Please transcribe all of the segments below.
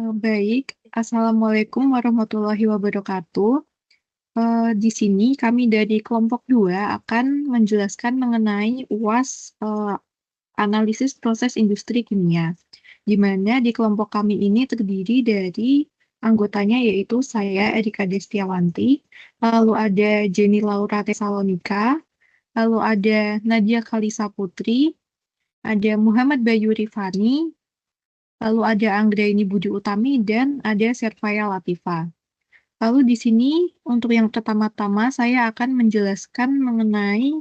Baik, Assalamualaikum warahmatullahi wabarakatuh. Di sini kami dari kelompok 2 akan menjelaskan mengenai UAS analisis proses industri kimia, di mana di kelompok kami ini terdiri dari anggotanya yaitu saya Erika Destiawanti, lalu ada Jenny Laura Tesalonika, lalu ada Nadia Kalisa Putri, ada Muhammad Bayu Rifani, lalu ada Anggraini Budi Utami, dan ada Servaya Latifa. Lalu di sini untuk yang pertama-tama saya akan menjelaskan mengenai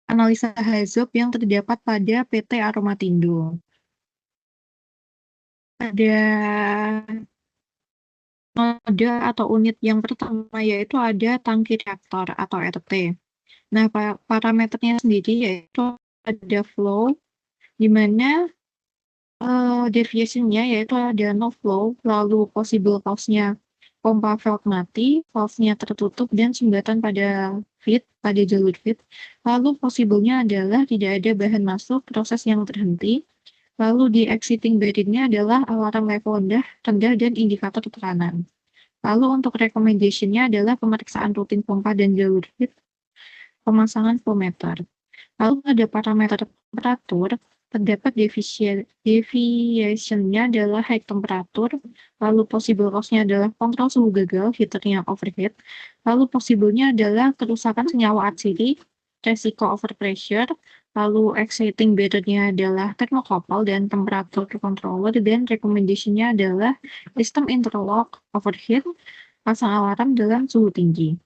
analisa HAZOP yang terdapat pada PT Aromatindo. Ada node atau unit yang pertama yaitu ada tangki reaktor atau RT. Nah, parameternya sendiri yaitu ada flow, di mana deviation-nya yaitu ada no flow, lalu possible cause-nya pompa valve mati, valve-nya tertutup, dan sumbatan pada jalur feed. Lalu possible-nya adalah tidak ada bahan masuk, proses yang terhenti. Lalu di exiting barrier-nya adalah alarm level rendah dan indikator tekanan. Lalu untuk recommendation-nya adalah pemeriksaan rutin pompa dan jalur feed, pemasangan flow meter. Lalu ada parameter temperatur, terdapat deviation-nya adalah high temperatur, lalu possible cause-nya adalah kontrol suhu gagal, heater-nya overheat, lalu possible-nya adalah kerusakan senyawa atsiri, resiko overpressure, lalu exciting barrier-nya adalah thermocouple dan temperatur controller, dan recommendation-nya adalah sistem interlock overheat, pasang alarm dalam suhu tinggi.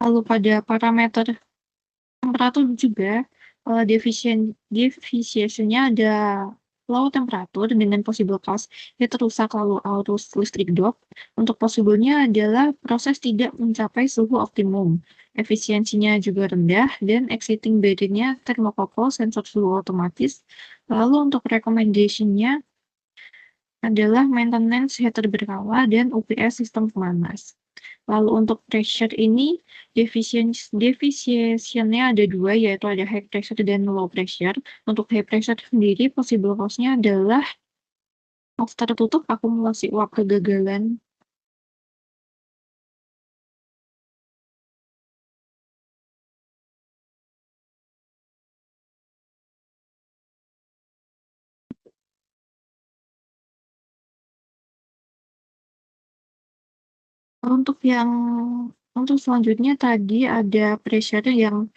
Lalu pada parameter temperatur juga deviation-nya ada low temperatur dengan possible cause heater rusak lalu arus listrik drop. Untuk possible-nya adalah proses tidak mencapai suhu optimum, efisiensinya juga rendah, dan exiting barrier-nya thermocouple sensor suhu otomatis. Lalu untuk recommendation-nya adalah maintenance heater berkala dan UPS sistem pemanas. Lalu untuk pressure ini, deviation-nya ada dua, yaitu ada high pressure dan low pressure. Untuk high pressure sendiri, possible cause-nya adalah valve tertutup, akumulasi uap kegagalan. Untuk selanjutnya tadi ada pressure yang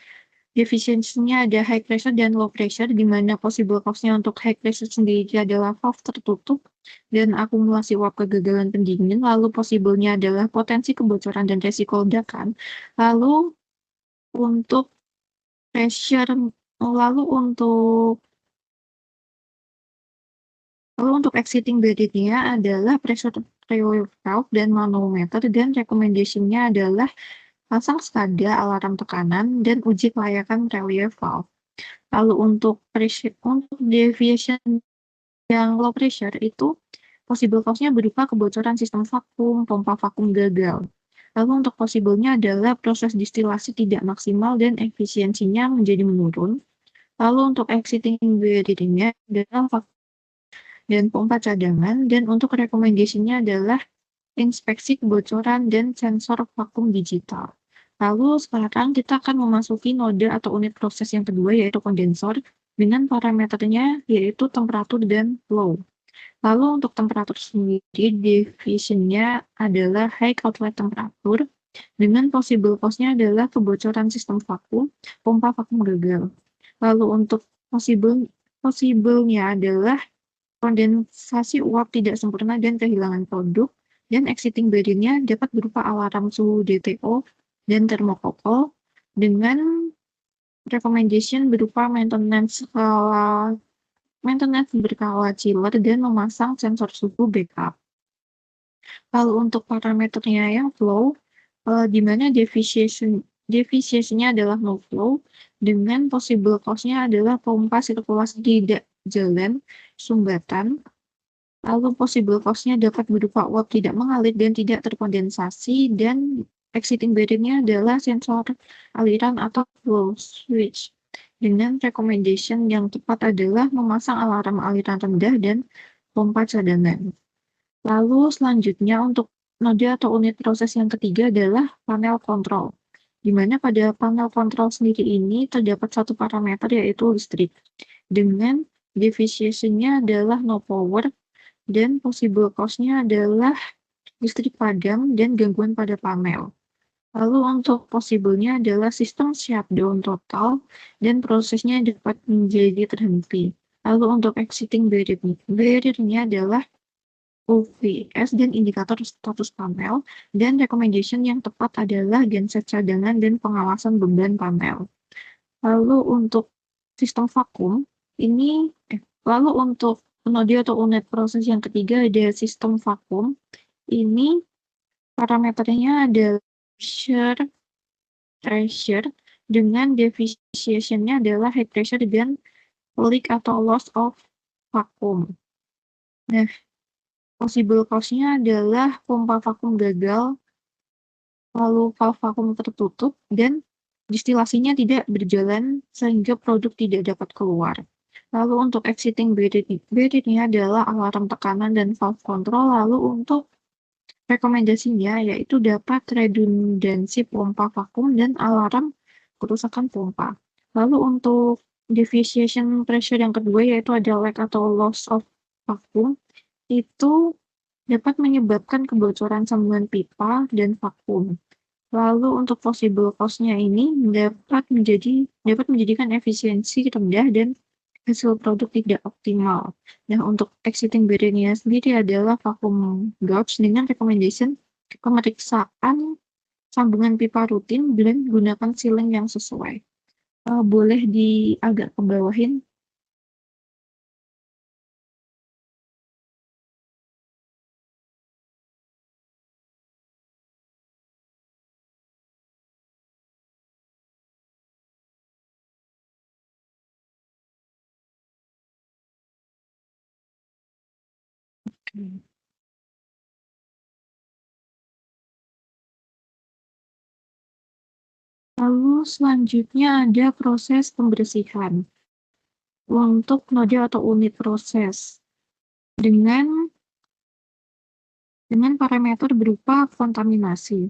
deficiency-nya ada high pressure dan low pressure, di mana possible cause-nya untuk high pressure sendiri adalah valve tertutup dan akumulasi uap kegagalan pendingin, lalu possible-nya adalah potensi kebocoran dan resiko ledakan. Lalu untuk pressure, lalu untuk exiting barrier-nya adalah pressure relief valve dan manometer, dan recommendation-nya adalah pasang SCADA alarm tekanan dan uji kelayakan relief valve. Lalu untuk deviation yang low pressure itu possible cause-nya berupa kebocoran sistem vakum, pompa vakum gagal. Lalu untuk possible-nya adalah proses distilasi tidak maksimal dan efisiensinya menjadi menurun. Lalu untuk exiting barrier-nya adalah vakum dan pompa cadangan, dan untuk recommendation-nya adalah inspeksi kebocoran dan sensor vakum digital. Lalu sekarang kita akan memasuki node atau unit proses yang kedua, yaitu kondensor, dengan parameternya yaitu temperatur dan flow. Lalu untuk temperatur sendiri, deviation-nya adalah high outlet temperatur, dengan possible cause-nya adalah kebocoran sistem vakum, pompa vakum gagal. Lalu untuk possible-nya adalah kondensasi uap tidak sempurna dan kehilangan produk, dan exiting barrier-nya dapat berupa alarm suhu DTO dan thermocouple, dengan recommendation berupa maintenance berkala chiller dan memasang sensor suhu backup. Lalu untuk parameternya yang flow, di mana deviation-nya adalah no flow, dengan possible cause-nya adalah pompa sirkulasi tidak jalan, sumbatan. Lalu possible cause-nya dapat berupa uap tidak mengalir dan tidak terkondensasi, dan exiting barrier-nya adalah sensor aliran atau flow switch. Dengan recommendation yang tepat adalah memasang alarm aliran rendah dan pompa cadangan. Lalu selanjutnya untuk node atau unit proses yang ketiga adalah panel kontrol, di mana pada panel kontrol sendiri ini terdapat satu parameter yaitu listrik, dengan depreciation-nya adalah no power dan possible cost-nya adalah listrik padam dan gangguan pada panel. Lalu untuk possible-nya adalah sistem shutdown total dan prosesnya dapat menjadi terhenti. Lalu untuk exiting barrier-nya adalah OVS dan indikator status panel, dan recommendation yang tepat adalah genset cadangan dan pengawasan beban panel. Lalu untuk sistem vakum, lalu untuk node atau unit proses yang ketiga ada sistem vakum. Ini parameternya adalah pressure dengan depreciation-nya adalah head pressure dan leak atau loss of vacuum. Nah, possible cause-nya adalah pompa vakum gagal, lalu valve vakum tertutup, dan distilasinya tidak berjalan sehingga produk tidak dapat keluar. Lalu untuk exiting barrier-nya adalah alarm tekanan dan valve control. Lalu untuk rekomendasinya yaitu dapat redundansi pompa vakum dan alarm kerusakan pompa. Lalu untuk deviation pressure yang kedua yaitu ada leak atau loss of vacuum, itu dapat menyebabkan kebocoran sambungan pipa dan vakum. Lalu untuk possible cost-nya ini dapat menjadikan efisiensi rendah dan hasil produk tidak optimal. Nah, untuk exiting barrier-nya sendiri adalah vacuum gauge dengan recommendation pemeriksaan sambungan pipa rutin dan gunakan sealing yang sesuai. Boleh agak ke bawahin. Lalu selanjutnya ada proses pembersihan untuk node atau unit proses dengan parameter berupa kontaminasi.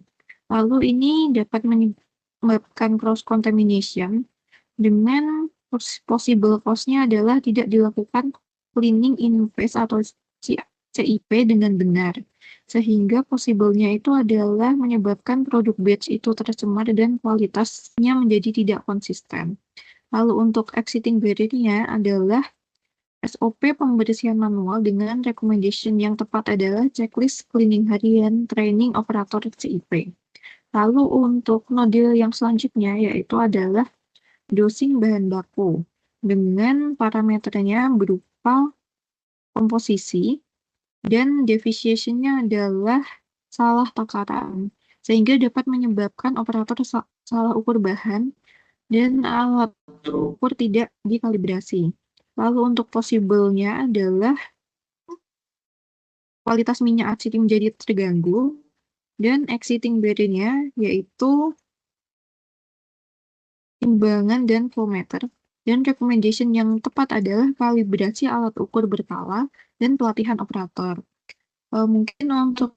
Lalu ini dapat menyebabkan cross contamination dengan possible cost-nya adalah tidak dilakukan cleaning in phase atau CIP dengan benar, sehingga possible-nya itu adalah menyebabkan produk batch itu tercemar dan kualitasnya menjadi tidak konsisten. Lalu untuk exiting barrier-nya adalah SOP pembersihan manual dengan recommendation yang tepat adalah checklist cleaning harian training operator CIP. Lalu untuk node yang selanjutnya yaitu adalah dosing bahan baku dengan parameternya berupa komposisi dan deviation-nya adalah salah takaran, sehingga dapat menyebabkan operator salah ukur bahan dan alat ukur tidak dikalibrasi. Lalu untuk possible-nya adalah kualitas minyak atsiri menjadi terganggu, dan exiting barrier-nya yaitu timbangan dan flowmeter, dan recommendation yang tepat adalah kalibrasi alat ukur berkala dan pelatihan operator. Mungkin untuk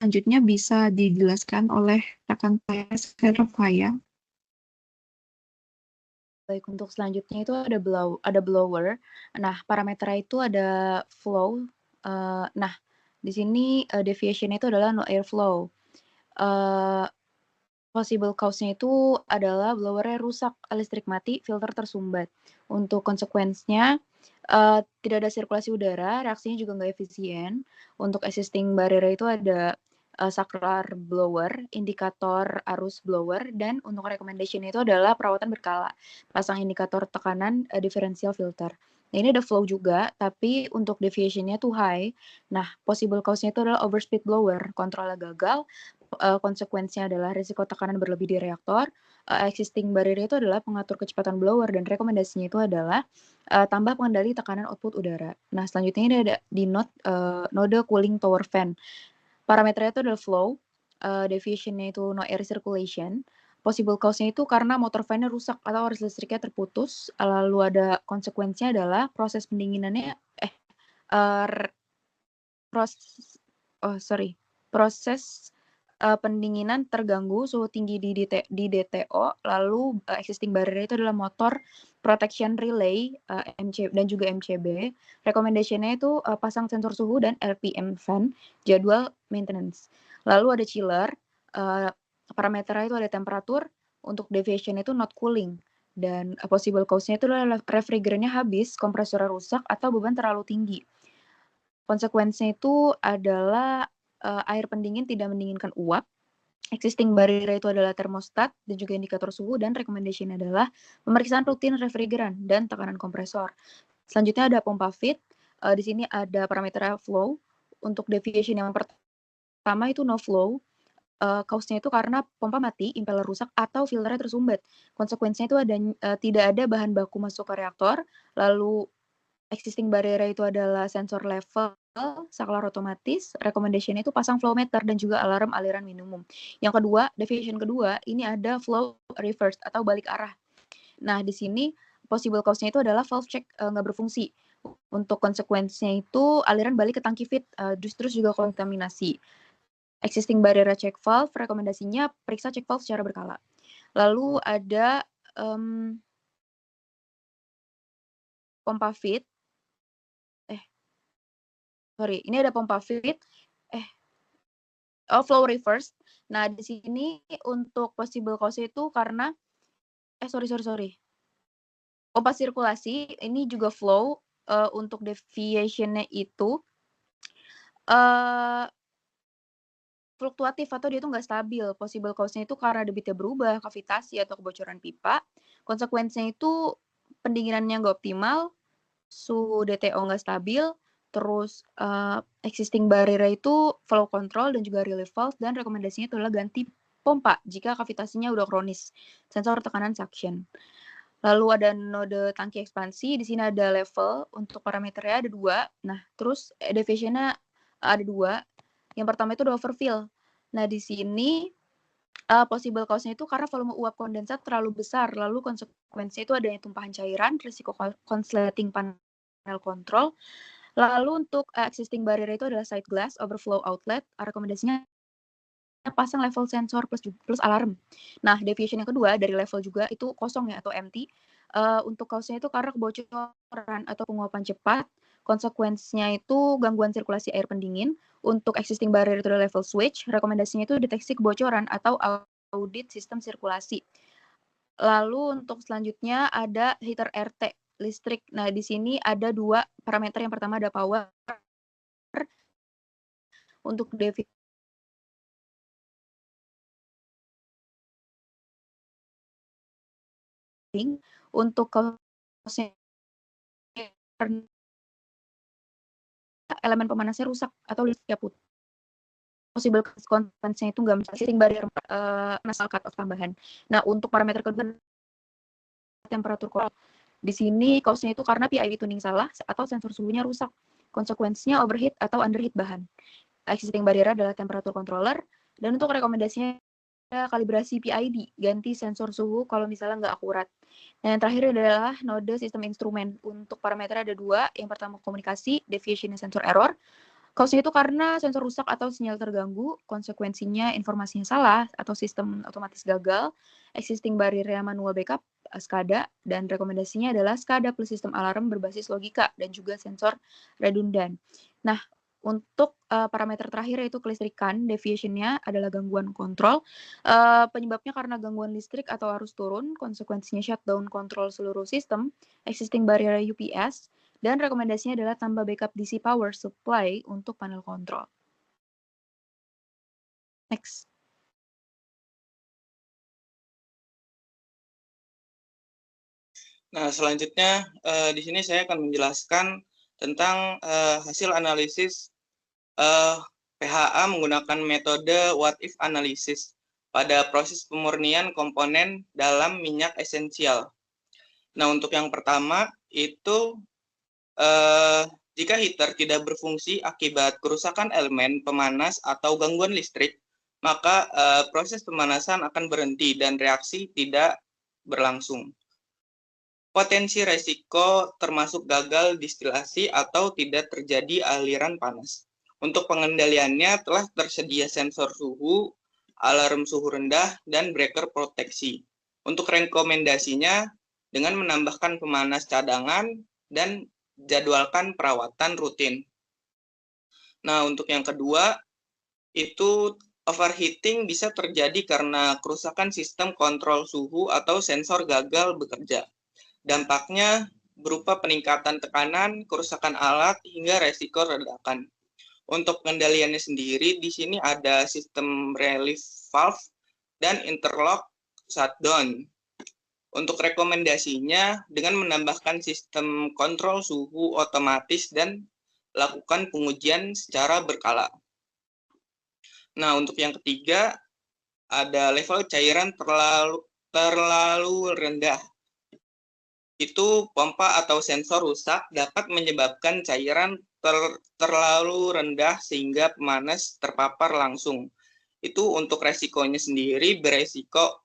selanjutnya bisa dijelaskan oleh rekan saya, Servaya. Baik, untuk selanjutnya itu ada blower. Nah, parameternya itu ada flow. Nah, di sini deviation itu adalah no airflow. Possible cause-nya itu adalah blower-nya rusak, listrik mati, filter tersumbat. Untuk konsekuensinya, tidak ada sirkulasi udara, reaksinya juga nggak efisien. Untuk existing barrier itu ada saklar blower, indikator arus blower, dan untuk recommendation itu adalah perawatan berkala. Pasang indikator tekanan differential filter. Nah, ini ada flow juga, tapi untuk deviation-nya tuh high. Nah, possible cause-nya itu adalah overspeed blower, kontrolnya gagal, konsekuensinya adalah risiko tekanan berlebih di reaktor. Existing barrier itu adalah pengatur kecepatan blower dan rekomendasinya itu adalah tambah pengendali tekanan output udara. Nah, selanjutnya ini ada di node cooling tower fan. Parameternya itu adalah flow, deviation-nya itu no air circulation. Possible cause-nya itu karena motor fan-nya rusak atau arus listriknya terputus. Lalu ada konsekuensinya adalah proses pendinginannya proses proses pendinginan terganggu suhu tinggi di DTO, lalu existing barrier itu adalah motor protection relay dan juga MCB. Recommendation-nya itu pasang sensor suhu dan RPM fan, jadwal maintenance. Lalu ada chiller, parameternya itu ada temperatur, untuk deviation itu not cooling, dan possible cause-nya itu adalah refrigerantnya habis, kompresornya rusak, atau beban terlalu tinggi. Konsekuensinya itu adalah air pendingin tidak mendinginkan uap, existing barrier itu adalah termostat dan juga indikator suhu, dan recommendation adalah pemeriksaan rutin refrigeran dan tekanan kompresor. Selanjutnya ada pompa feed. Di sini ada parameter flow. Untuk deviation yang pertama itu no flow. Cause-nya itu karena pompa mati, impeller rusak, atau filternya tersumbat. Konsekuensinya itu tidak ada bahan baku masuk ke reaktor. Lalu existing barrier itu adalah sensor level, saklar otomatis, recommendation itu pasang flow meter dan juga alarm aliran minimum. Yang kedua, deviation kedua, ini ada flow reverse atau balik arah. Nah, di sini possible cause-nya itu adalah valve check nggak berfungsi. Untuk konsekuensinya itu aliran balik ke tangki feed, terus juga kontaminasi. Existing barrier check valve, rekomendasinya periksa check valve secara berkala. Lalu ada pompa feed. Ini ada pompa feed. Flow reverse. Nah, di sini untuk possible cause itu karena pompa sirkulasi ini juga flow, untuk deviation-nya itu fluktuatif atau dia itu nggak stabil. Possible cause-nya itu karena debitnya berubah, kavitasi, atau kebocoran pipa. Konsekuensinya itu pendinginannya nggak optimal, suhu DTO nggak stabil, terus existing barrier itu flow control dan juga relief valve, dan rekomendasinya itu adalah ganti pompa jika kavitasinya udah kronis, sensor tekanan suction. Lalu ada node tangki ekspansi, di sini ada level, untuk parameternya ada 2. Nah, terus deviation-nya ada 2. Yang pertama itu overfill. Nah, di sini possible cause-nya itu karena volume uap kondensat terlalu besar, lalu konsekuensinya itu adanya tumpahan cairan, risiko consulating panel control. Lalu untuk existing barrier itu adalah side glass, overflow outlet, rekomendasinya pasang level sensor plus alarm. Nah, deviation yang kedua dari level juga itu kosong ya atau empty. Untuk cause-nya itu karena kebocoran atau penguapan cepat. Konsekuensinya itu gangguan sirkulasi air pendingin. Untuk existing barrier itu adalah level switch. Rekomendasinya itu deteksi kebocoran atau audit sistem sirkulasi. Lalu untuk selanjutnya ada heater RT listrik. Nah, di sini ada 2 parameter. Yang pertama ada power. Untuk deviation untuk elemen pemanasnya rusak atau listriknya putus. Possible consequence-nya itu nggak existing barrier nasal cut off tambahan. Nah, untuk parameter kedua temperatur core. Di sini cause-nya itu karena PID tuning salah atau sensor suhunya rusak. Konsekuensinya overheat atau underheat bahan. Existing barrier adalah temperatur controller, dan untuk rekomendasinya kalibrasi PID, ganti sensor suhu kalau misalnya nggak akurat. Nah, yang terakhir adalah node sistem instrumen. Untuk parameter ada 2. Yang pertama komunikasi, deviation sensor error. Cause-nya itu karena sensor rusak atau sinyal terganggu, konsekuensinya informasinya salah atau sistem otomatis gagal, existing barrier manual backup, SCADA, dan rekomendasinya adalah SCADA plus sistem alarm berbasis logika dan juga sensor redundan. Nah, untuk parameter terakhir yaitu kelistrikan, deviation-nya adalah gangguan kontrol. Penyebabnya karena gangguan listrik atau arus turun, konsekuensinya shutdown kontrol seluruh sistem, existing barrier UPS, dan rekomendasinya adalah tambah backup DC power supply untuk panel kontrol. Next. Nah, selanjutnya di sini saya akan menjelaskan tentang hasil analisis PHA menggunakan metode what if analysis pada proses pemurnian komponen dalam minyak esensial. Nah, untuk yang pertama itu jika heater tidak berfungsi akibat kerusakan elemen pemanas atau gangguan listrik, maka proses pemanasan akan berhenti dan reaksi tidak berlangsung. Potensi resiko termasuk gagal distilasi atau tidak terjadi aliran panas. Untuk pengendaliannya telah tersedia sensor suhu, alarm suhu rendah, dan breaker proteksi. Untuk rekomendasinya dengan menambahkan pemanas cadangan dan jadwalkan perawatan rutin. Nah, untuk yang kedua, itu overheating bisa terjadi karena kerusakan sistem kontrol suhu atau sensor gagal bekerja. Dampaknya berupa peningkatan tekanan, kerusakan alat, hingga resiko ledakan. Untuk pengendaliannya sendiri, di sini ada sistem relief valve dan interlock shutdown. Untuk rekomendasinya, dengan menambahkan sistem kontrol suhu otomatis dan lakukan pengujian secara berkala. Nah, untuk yang ketiga, ada level cairan terlalu rendah. Itu pompa atau sensor rusak dapat menyebabkan cairan terlalu rendah sehingga pemanas terpapar langsung. Itu untuk resikonya sendiri beresiko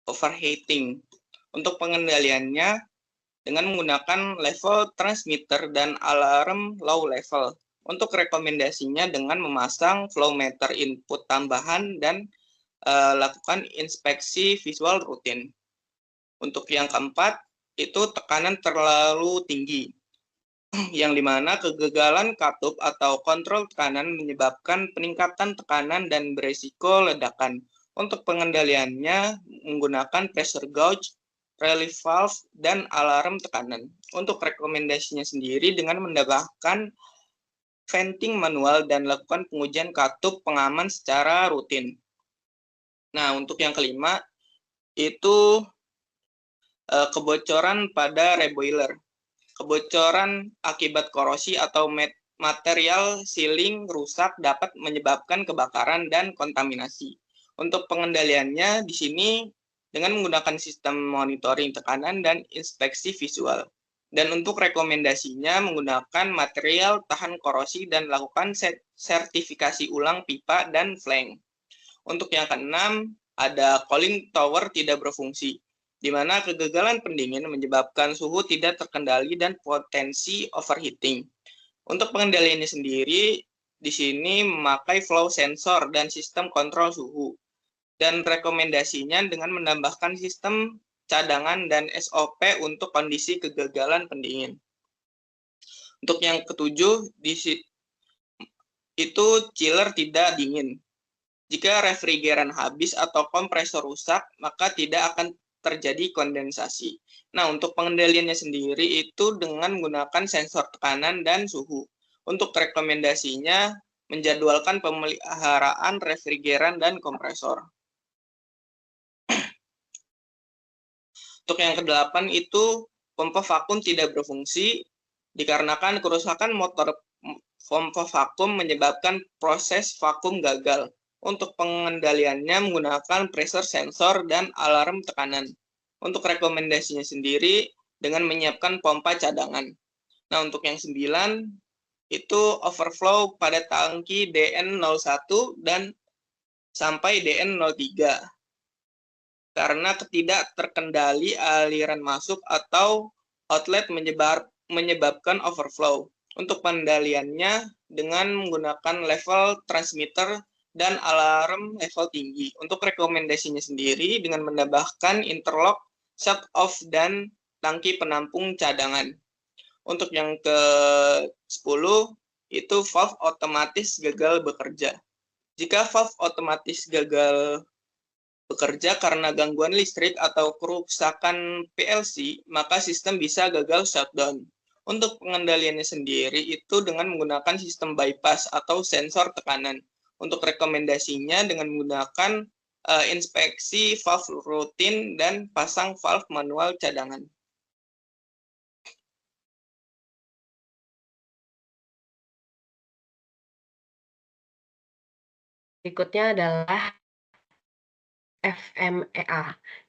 overheating. Untuk pengendaliannya dengan menggunakan level transmitter dan alarm low level. Untuk rekomendasinya dengan memasang flow meter input tambahan dan lakukan inspeksi visual rutin. Untuk yang keempat, itu tekanan terlalu tinggi, yang dimana kegagalan katup atau kontrol tekanan menyebabkan peningkatan tekanan dan beresiko ledakan. Untuk pengendaliannya menggunakan pressure gauge, relief valve, dan alarm tekanan. Untuk rekomendasinya sendiri dengan menambahkan venting manual dan lakukan pengujian katup pengaman secara rutin. Nah, untuk yang kelima, itu kebocoran pada reboiler. Kebocoran akibat korosi atau material sealing rusak dapat menyebabkan kebakaran dan kontaminasi. Untuk pengendaliannya di sini dengan menggunakan sistem monitoring tekanan dan inspeksi visual. Dan untuk rekomendasinya menggunakan material tahan korosi dan lakukan sertifikasi ulang pipa dan flank. Untuk yang keenam, ada cooling tower tidak berfungsi, di mana kegagalan pendingin menyebabkan suhu tidak terkendali dan potensi overheating. Untuk pengendaliannya sendiri, di sini memakai flow sensor dan sistem kontrol suhu. Dan rekomendasinya dengan menambahkan sistem cadangan dan SOP untuk kondisi kegagalan pendingin. Untuk yang ketujuh, itu chiller tidak dingin. Jika refrigeran habis atau kompresor rusak, maka tidak akan terjadi kondensasi. Nah, untuk pengendaliannya sendiri itu dengan menggunakan sensor tekanan dan suhu. Untuk rekomendasinya, menjadwalkan pemeliharaan refrigeran dan kompresor. Untuk yang kedelapan itu pompa vakum tidak berfungsi dikarenakan kerusakan motor pompa vakum menyebabkan proses vakum gagal. Untuk pengendaliannya menggunakan pressure sensor dan alarm tekanan. Untuk rekomendasinya sendiri dengan menyiapkan pompa cadangan. Nah, untuk yang 9 itu overflow pada tangki DN01 dan sampai DN03. Karena tidak terkendali aliran masuk atau outlet menyebabkan overflow. Untuk pengendaliannya dengan menggunakan level transmitter dan alarm level tinggi. Untuk rekomendasinya sendiri dengan menambahkan interlock, shut off, dan tangki penampung cadangan. Untuk yang ke-10 itu valve otomatis gagal bekerja. Jika valve otomatis gagal bekerja karena gangguan listrik atau kerusakan PLC, maka sistem bisa gagal shutdown. Untuk pengendaliannya sendiri itu dengan menggunakan sistem bypass atau sensor tekanan. Untuk rekomendasinya dengan menggunakan inspeksi valve rutin dan pasang valve manual cadangan. Berikutnya adalah FMEA.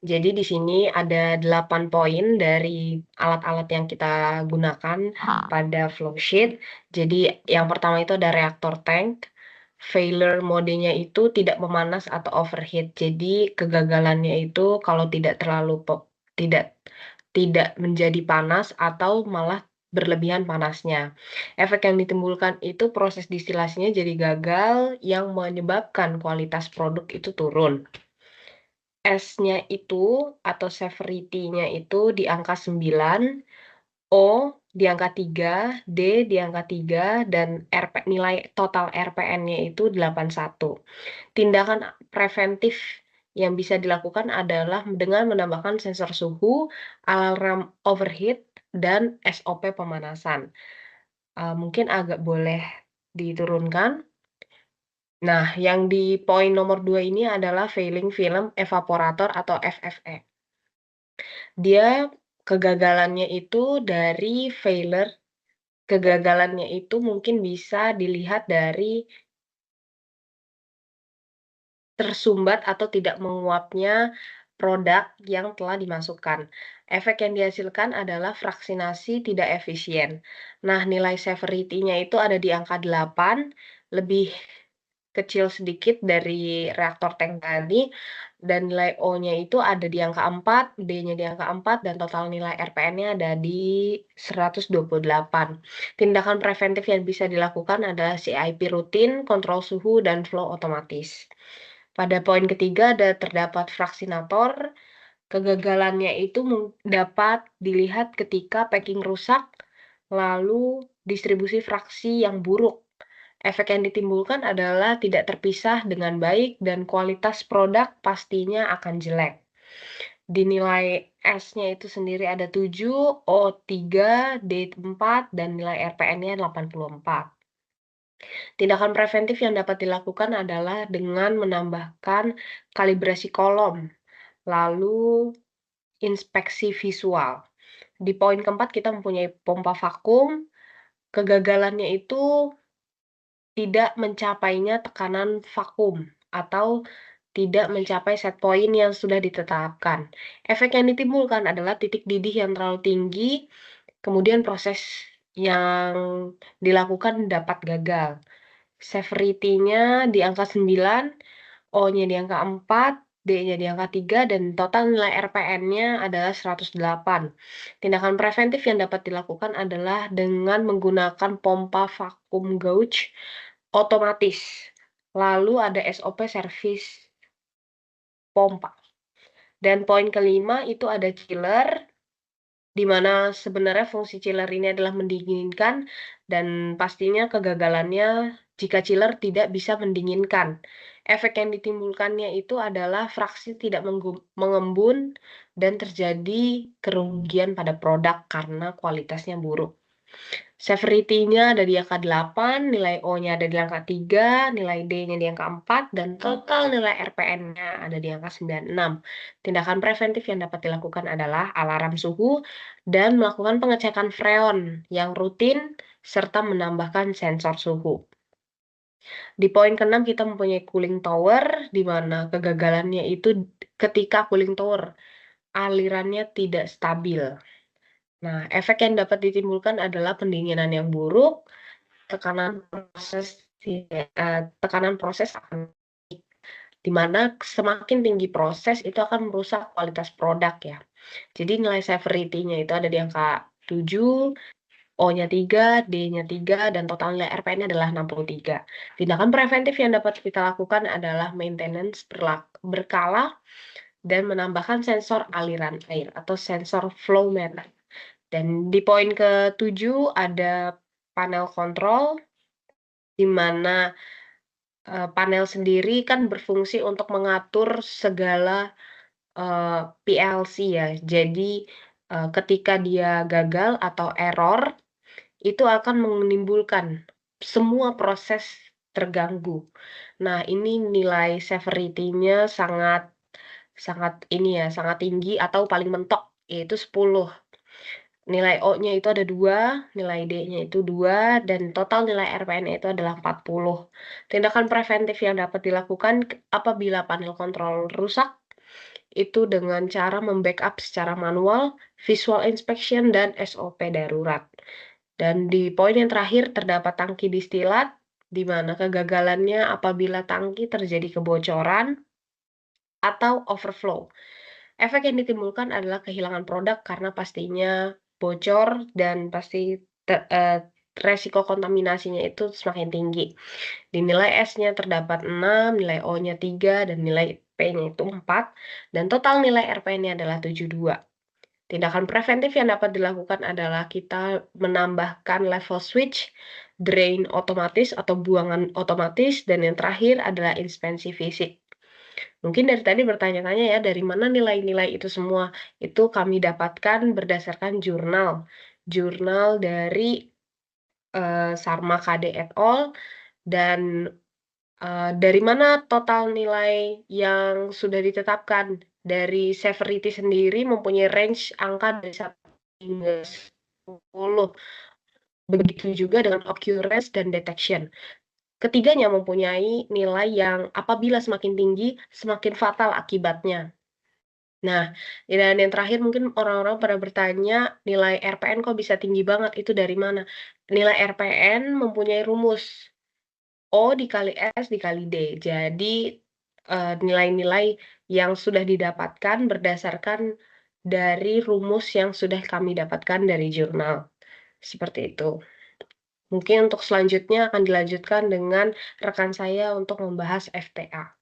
Jadi di sini ada 8 poin dari alat-alat yang kita gunakan pada flowsheet. Jadi yang pertama itu ada reaktor tank. Failure modenya itu tidak memanas atau overheat. Jadi kegagalannya itu kalau tidak terlalu tidak menjadi panas atau malah berlebihan panasnya. Efek yang ditimbulkan itu proses distilasinya jadi gagal yang menyebabkan kualitas produk itu turun. S-nya itu atau severity-nya itu di angka 9, O di angka 3, D di angka 3, dan nilai total RPN-nya itu 81. Tindakan preventif yang bisa dilakukan adalah dengan menambahkan sensor suhu, alarm overheat, dan SOP pemanasan. Mungkin agak boleh diturunkan. Nah, yang di poin nomor 2 ini adalah failing film evaporator atau FFE. Dia kegagalannya itu dari kegagalannya itu mungkin bisa dilihat dari tersumbat atau tidak menguapnya produk yang telah dimasukkan. Efek yang dihasilkan adalah fraksinasi tidak efisien. Nah, nilai severity-nya itu ada di angka 8, lebih kecil sedikit dari reaktor tank tadi, dan nilai O-nya itu ada di angka 4, D-nya di angka 4, dan total nilai RPN-nya ada di 128. Tindakan preventif yang bisa dilakukan adalah CIP rutin, kontrol suhu, dan flow otomatis. Pada poin ketiga terdapat fraksinator. Kegagalannya itu dapat dilihat ketika packing rusak, lalu distribusi fraksi yang buruk. Efek yang ditimbulkan adalah tidak terpisah dengan baik dan kualitas produk pastinya akan jelek. Dinilai S-nya itu sendiri ada 7, O3, D4, dan nilai RPN-nya 84. Tindakan preventif yang dapat dilakukan adalah dengan menambahkan kalibrasi kolom, lalu inspeksi visual. Di poin keempat kita mempunyai pompa vakum. Kegagalannya itu tidak mencapainya tekanan vakum atau tidak mencapai set point yang sudah ditetapkan. Efek yang ditimbulkan adalah titik didih yang terlalu tinggi, kemudian proses yang dilakukan dapat gagal. Severity-nya di angka 9, O-nya di angka 4, D-nya di angka 3, dan total nilai RPN-nya adalah 108. Tindakan preventif yang dapat dilakukan adalah dengan menggunakan pompa vakum gauge otomatis. Lalu ada SOP servis pompa. Dan poin kelima itu ada chiller, di mana sebenarnya fungsi chiller ini adalah mendinginkan, dan pastinya kegagalannya jika chiller tidak bisa mendinginkan. Efek yang ditimbulkannya itu adalah fraksi tidak mengembun dan terjadi kerugian pada produk karena kualitasnya buruk. Severity-nya ada di angka 8, nilai O-nya ada di angka 3, nilai D-nya di angka 4, dan total nilai RPN-nya ada di angka 96. Tindakan preventif yang dapat dilakukan adalah alarm suhu dan melakukan pengecekan freon yang rutin serta menambahkan sensor suhu. Di poin ke-6 kita mempunyai cooling tower, di mana kegagalannya itu ketika cooling tower alirannya tidak stabil. Nah, efek yang dapat ditimbulkan adalah pendinginan yang buruk, tekanan proses akan naik, di mana semakin tinggi proses itu akan merusak kualitas produk ya. Jadi nilai severity-nya itu ada di angka 7, O-nya 3, D-nya 3, dan total nilai RPN-nya adalah 63. Tindakan preventif yang dapat kita lakukan adalah maintenance berkala dan menambahkan sensor aliran air atau sensor flow meter. Dan di poin ke-7 ada panel kontrol, di mana panel sendiri kan berfungsi untuk mengatur segala PLC ya. Jadi ketika dia gagal atau error, itu akan menimbulkan semua proses terganggu. Nah, ini nilai severity-nya sangat sangat tinggi atau paling mentok, yaitu 10. Nilai O-nya itu ada 2, nilai D-nya itu 2, dan total nilai RPN-nya itu adalah 40. Tindakan preventif yang dapat dilakukan apabila panel kontrol rusak, itu dengan cara membackup secara manual, visual inspection, dan SOP darurat. Dan di poin yang terakhir terdapat tangki distilat, di mana kegagalannya apabila tangki terjadi kebocoran atau overflow. Efek yang ditimbulkan adalah kehilangan produk karena pastinya bocor dan pasti resiko kontaminasinya itu semakin tinggi. Di nilai S-nya terdapat 6, nilai O-nya 3, dan nilai P-nya itu 4, dan total nilai RPN-nya adalah 72. Tindakan preventif yang dapat dilakukan adalah kita menambahkan level switch, drain otomatis atau buangan otomatis, dan yang terakhir adalah inspeksi fisik. Mungkin dari tadi bertanya-tanya ya, dari mana nilai-nilai itu semua? Itu kami dapatkan berdasarkan jurnal dari Sarma KD et al. Dan dari mana total nilai yang sudah ditetapkan? Dari severity sendiri mempunyai range angka dari 1 hingga 10. Begitu juga dengan occurrence dan detection. Ketiganya mempunyai nilai yang apabila semakin tinggi, semakin fatal akibatnya. Nah, dan yang terakhir mungkin orang-orang pada bertanya, nilai RPN kok bisa tinggi banget, itu dari mana? Nilai RPN mempunyai rumus, O dikali S dikali D. Jadi, nilai-nilai yang sudah didapatkan berdasarkan dari rumus yang sudah kami dapatkan dari jurnal. Seperti itu. Mungkin untuk selanjutnya akan dilanjutkan dengan rekan saya untuk membahas FTA.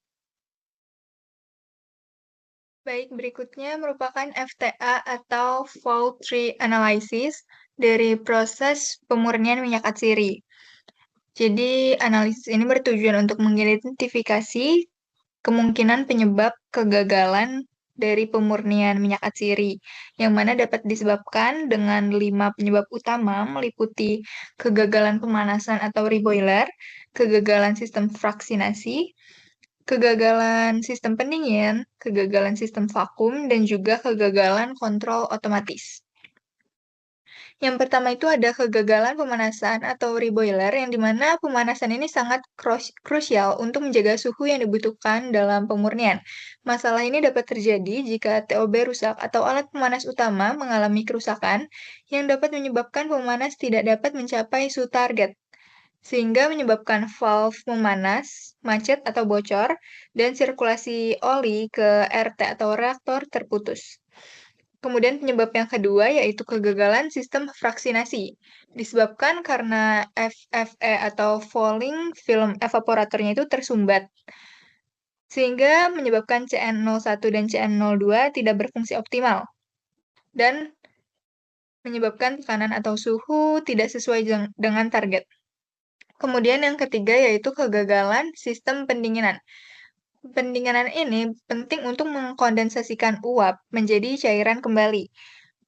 Baik, berikutnya merupakan FTA atau Fault Tree Analysis dari proses pemurnian minyak atsiri. Jadi, analisis ini bertujuan untuk mengidentifikasi kemungkinan penyebab kegagalan dari pemurnian minyak atsiri, yang mana dapat disebabkan dengan 5 penyebab utama, meliputi kegagalan pemanasan atau reboiler, kegagalan sistem fraksinasi, kegagalan sistem pendingin, kegagalan sistem vakum, dan juga kegagalan kontrol otomatis. Yang pertama itu ada kegagalan pemanasan atau reboiler, yang dimana pemanasan ini sangat krusial untuk menjaga suhu yang dibutuhkan dalam pemurnian. Masalah ini dapat terjadi jika TOB rusak atau alat pemanas utama mengalami kerusakan yang dapat menyebabkan pemanas tidak dapat mencapai suhu target, sehingga menyebabkan valve memanas, macet atau bocor, dan sirkulasi oli ke RT atau reaktor terputus. Kemudian penyebab yang kedua yaitu kegagalan sistem fraksinasi. Disebabkan karena FFE atau falling film evaporatornya itu tersumbat, sehingga menyebabkan CN01 dan CN02 tidak berfungsi optimal, dan menyebabkan tekanan atau suhu tidak sesuai dengan target. Kemudian yang ketiga yaitu kegagalan sistem pendinginan. Pendinginan ini penting untuk mengkondensasikan uap menjadi cairan kembali.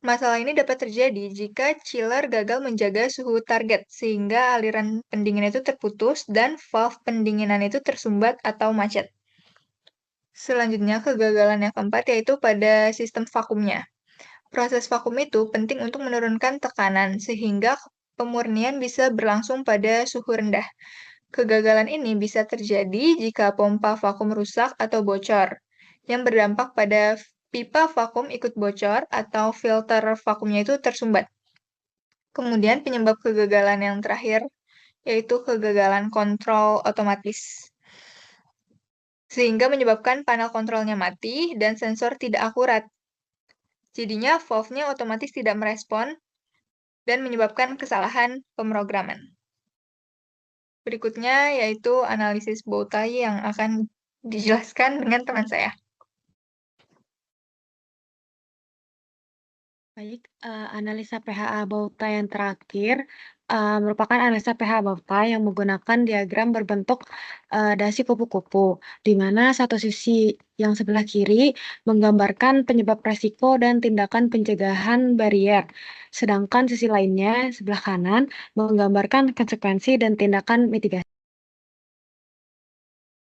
Masalah ini dapat terjadi jika chiller gagal menjaga suhu target, sehingga aliran pendingin itu terputus dan valve pendinginan itu tersumbat atau macet. Selanjutnya, kegagalan yang keempat yaitu pada sistem vakumnya. Proses vakum itu penting untuk menurunkan tekanan, sehingga pemurnian bisa berlangsung pada suhu rendah. Kegagalan ini bisa terjadi jika pompa vakum rusak atau bocor, yang berdampak pada pipa vakum ikut bocor atau filter vakumnya itu tersumbat. Kemudian penyebab kegagalan yang terakhir yaitu kegagalan kontrol otomatis, sehingga menyebabkan panel kontrolnya mati dan sensor tidak akurat. Jadinya valve-nya otomatis tidak merespon dan menyebabkan kesalahan pemrograman. Berikutnya yaitu analisis bow tie yang akan dijelaskan dengan teman saya. Baik, analisa pH bow tie yang terakhir merupakan analisa pH bow tie yang menggunakan diagram berbentuk dasi kupu-kupu, di mana satu sisi yang sebelah kiri menggambarkan penyebab resiko dan tindakan pencegahan barier, sedangkan sisi lainnya sebelah kanan menggambarkan konsekuensi dan tindakan mitigasi.